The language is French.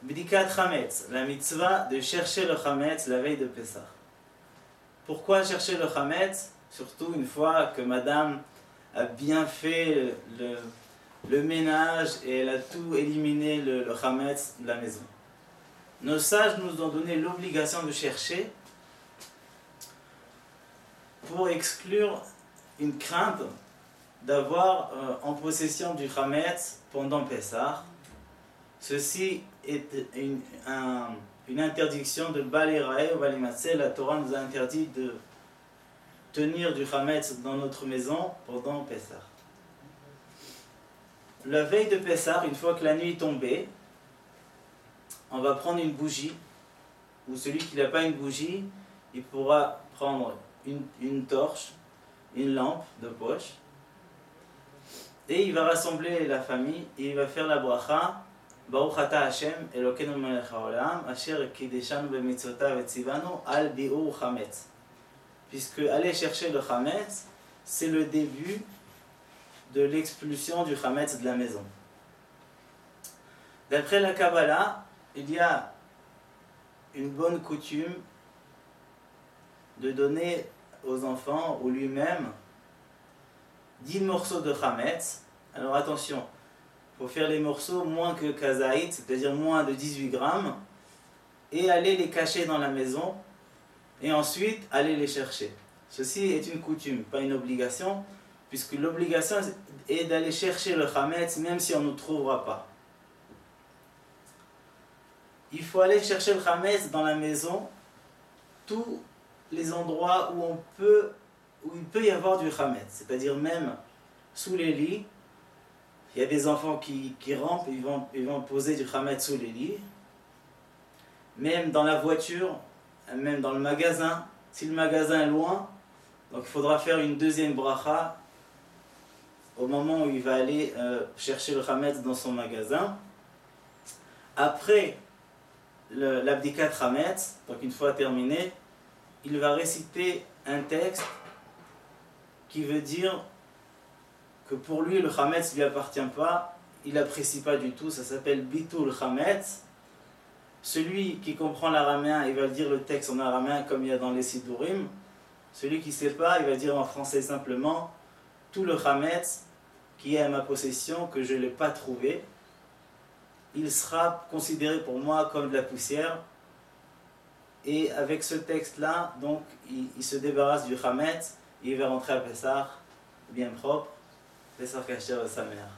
Bdikat Chametz, la mitzvah de chercher le Chametz la veille de Pessah. Pourquoi chercher le Chametz? Surtout une fois que madame a bien fait le ménage et elle a tout éliminé le Chametz de la maison. Nos sages nous ont donné l'obligation de chercher pour exclure une crainte d'avoir en possession du Chametz pendant Pessah. Ceci est une interdiction de Balirae ou Balimatzeh. La Torah nous a interdit de tenir du Chametz dans notre maison pendant Pessah. La veille de Pessah, une fois que la nuit est tombée, on va prendre une bougie, ou celui qui n'a pas une bougie, il pourra prendre une torche, une lampe de poche, et il va rassembler la famille, et il va faire la bracha, Baruch ata Hashem, Elokeinu melech haolam, asher kideshanu b'mitzvotav etzivanu al bi'ur chametz. Puisque aller chercher le chametz, c'est le début de l'expulsion du chametz de la maison. D'après la Kabbalah, il y a une bonne coutume de donner aux enfants ou lui-même 10 morceaux de chametz. Alors attention, il faut faire les morceaux moins que kazaït, c'est-à-dire moins de 18 grammes, et aller les cacher dans la maison, et ensuite aller les chercher. Ceci est une coutume, pas une obligation, puisque l'obligation est d'aller chercher le chametz même si on ne trouvera pas. Il faut aller chercher le chametz dans la maison, tous les endroits où il peut y avoir du chametz, c'est-à-dire même sous les lits. Il y a des enfants qui rampent, ils vont poser du chametz sous les lits. Même dans la voiture, même dans le magasin, si le magasin est loin, donc il faudra faire une deuxième bracha au moment où il va aller chercher le chametz dans son magasin. Après l'abdikat chametz, donc une fois terminé, il va réciter un texte qui veut dire que pour lui le chametz ne lui appartient pas, il n'apprécie pas du tout, ça s'appelle bitul chametz. Celui qui comprend l'araméen, il va dire le texte en araméen comme il y a dans les Sidurim. Celui qui ne sait pas, il va dire en français simplement tout le chametz qui est à ma possession, que je ne l'ai pas trouvé, il sera considéré pour moi comme de la poussière. Et avec ce texte-là, donc, il se débarrasse du chametz et il va rentrer à Pessah bien propre, Pessah kasher de sa mère.